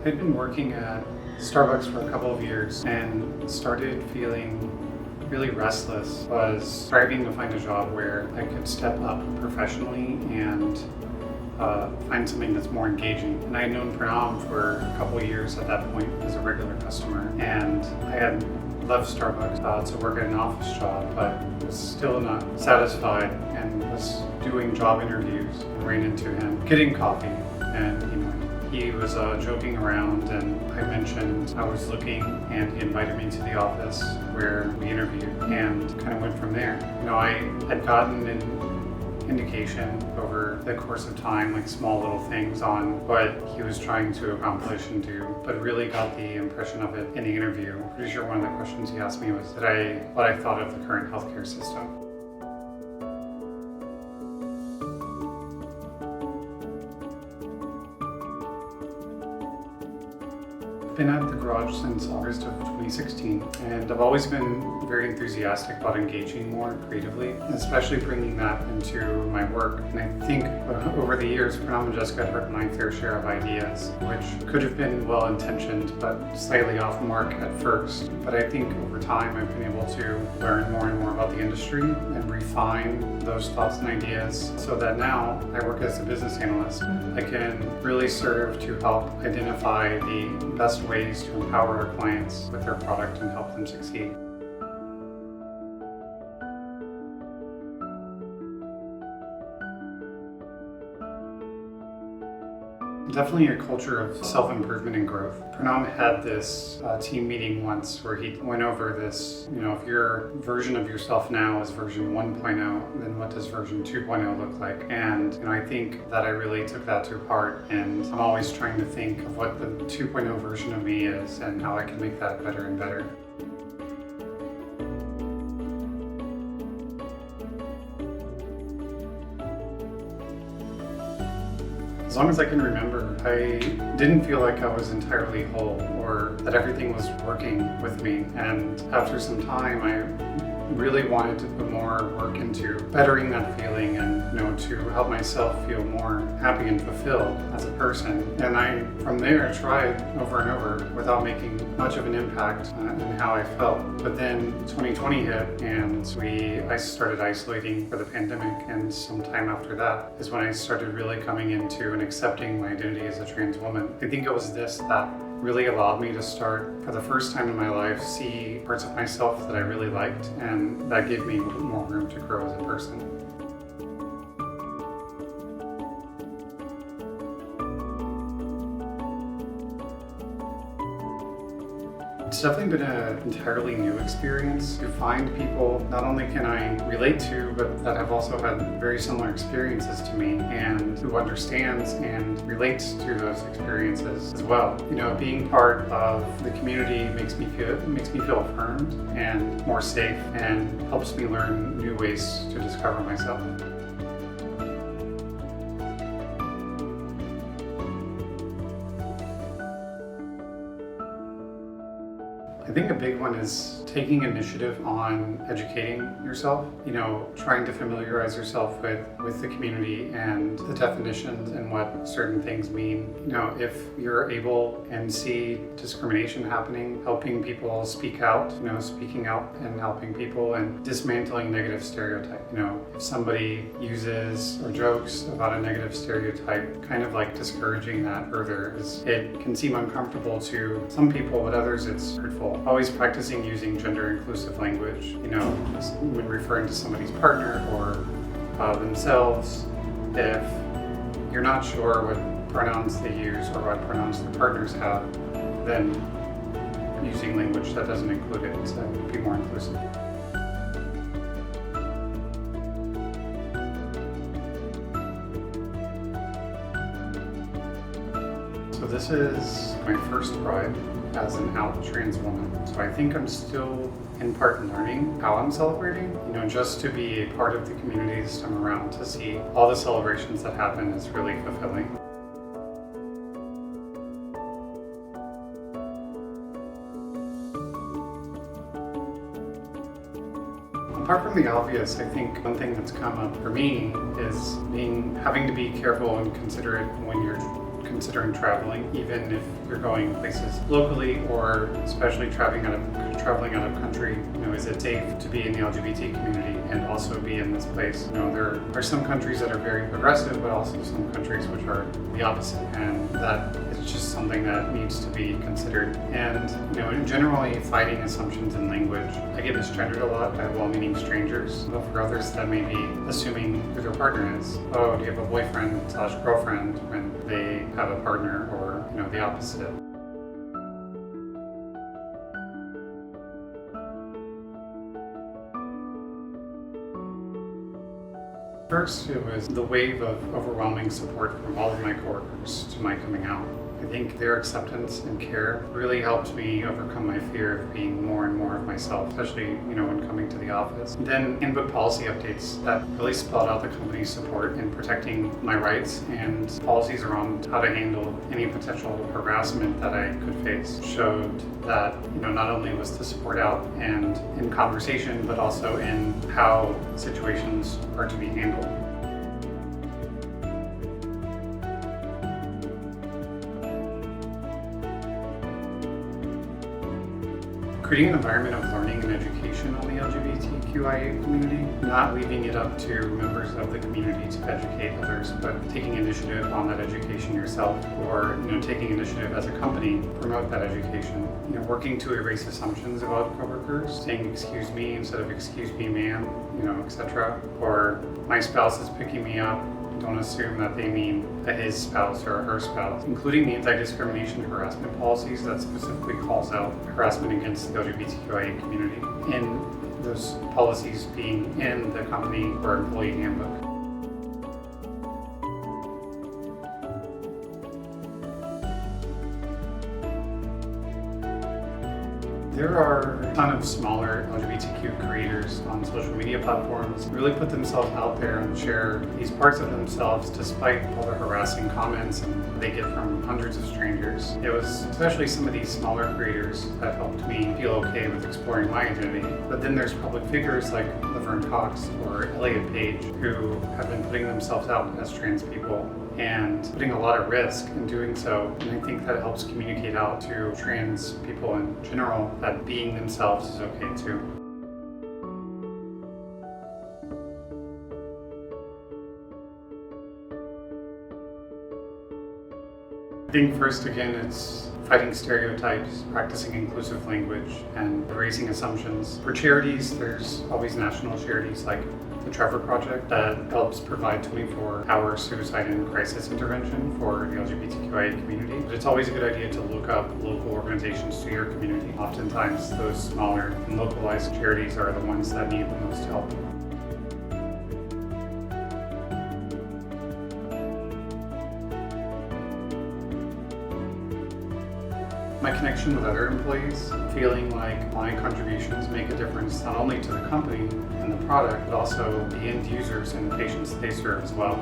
I'd been working at Starbucks for a couple of years and started feeling really restless. Was striving to find a job where I could step up professionally and find something that's more engaging. And I had known Pranam for a couple of years at that point as a regular customer, and I had left Starbucks to work at an office job, but was still not satisfied and was doing job interviews and ran into him getting coffee. And he was joking around, and I mentioned I was looking, and he invited me to the office where we interviewed and kind of went from there. I had gotten an indication over the course of time, like small little things on what he was trying to accomplish and do, but really got the impression of it in the interview. I'm pretty sure one of the questions he asked me was what I thought of the current healthcare system. I've been at the garage since August of 2016, and I've always been very enthusiastic about engaging more creatively, especially bringing that into my work. And I think over the years, Pranam and Jessica had heard my fair share of ideas, which could have been well-intentioned, but slightly off mark at first. But I think over time, I've been able to learn more and more about the industry and refine those thoughts and ideas so that now I work as a business analyst. I can really serve to help identify the best ways to empower our clients with their product and help them succeed. Definitely a culture of self-improvement and growth. Pranam had this team meeting once where he went over this, if your version of yourself now is version 1.0, then what does version 2.0 look like? And I think that I really took that to heart, and I'm always trying to think of what the 2.0 version of me is and how I can make that better and better. As long as I can remember, I didn't feel like I was entirely whole or that everything was working with me. And after some time, I really wanted to put more work into bettering that feeling and to help myself feel more happy and fulfilled as a person. And I, from there, tried over and over without making much of an impact in how I felt. But then 2020 hit, and I started isolating for the pandemic, and sometime after that is when I started really coming into and accepting my identity as a trans woman. I think it was this that really allowed me to start, for the first time in my life, see parts of myself that I really liked, and that gave me more room to grow as a person. It's definitely been an entirely new experience to find people not only can I relate to, but that have also had very similar experiences to me and who understands and relates to those experiences as well. Being part of the community makes me feel affirmed and more safe, and helps me learn new ways to discover myself. I think a big one is taking initiative on educating yourself, trying to familiarize yourself with the community and the definitions and what certain things mean. If you're able and see discrimination happening, helping people speak out, speaking out and helping people and dismantling negative stereotype. If somebody uses or jokes about a negative stereotype, kind of like discouraging that further, it can seem uncomfortable to some people, but others it's hurtful. Always practicing using gender-inclusive language, when referring to somebody's partner or themselves. If you're not sure what pronouns they use or what pronouns their partners have, then using language that doesn't include it to be more inclusive. So this is my first Pride as an out trans woman. So I think I'm still in part learning how I'm celebrating, just to be a part of the community this time around, to see all the celebrations that happen is really fulfilling. Apart from the obvious, I think one thing that's come up for me is having to be careful and considerate when you're considering traveling, even if you're going places locally or especially traveling out of country. Is it safe to be in the LGBT community and also be in this place? There are some countries that are very progressive, but also some countries which are the opposite, and that is just something that needs to be considered. And generally fighting assumptions in language. I get misgendered a lot by well-meaning strangers, but for others that may be assuming who their partner is. Oh, do you have a boyfriend/girlfriend when they have a partner, or the opposite. First, it was the wave of overwhelming support from all of my coworkers to my coming out. I think their acceptance and care really helped me overcome my fear of being more and more of myself, especially, when coming to the office. And then handbook policy updates that really spelled out the company's support in protecting my rights and policies around how to handle any potential harassment that I could face showed that, not only was the support out and in conversation, but also in how situations are to be handled. Creating an environment of learning and education on the LGBTQIA community, not leaving it up to members of the community to educate others, but taking initiative on that education yourself, or taking initiative as a company to promote that education. Working to erase assumptions about coworkers, saying "excuse me" instead of "excuse me, ma'am," etc. Or "my spouse is picking me up." Don't assume that they mean his spouse or her spouse. Including the anti-discrimination harassment policies that specifically calls out harassment against the LGBTQIA community, and those policies being in the company or employee handbook. There are a ton of smaller LGBTQ creators on social media platforms who really put themselves out there and share these parts of themselves despite all the harassing comments and they get from hundreds of strangers. It was especially some of these smaller creators that helped me feel okay with exploring my identity. But then there's public figures like Laverne Cox or Elliot Page who have been putting themselves out as trans people and putting a lot of risk in doing so. And I think that helps communicate out to trans people in general that being themselves is okay too. I think first, again, it's fighting stereotypes, practicing inclusive language, and erasing assumptions. For charities, there's always national charities like the Trevor Project that helps provide 24-hour suicide and crisis intervention for the LGBTQIA community. But it's always a good idea to look up local organizations to your community. Oftentimes, those smaller and localized charities are the ones that need the most help. My connection with other employees, feeling like my contributions make a difference not only to the company and the product, but also the end users and the patients they serve as well.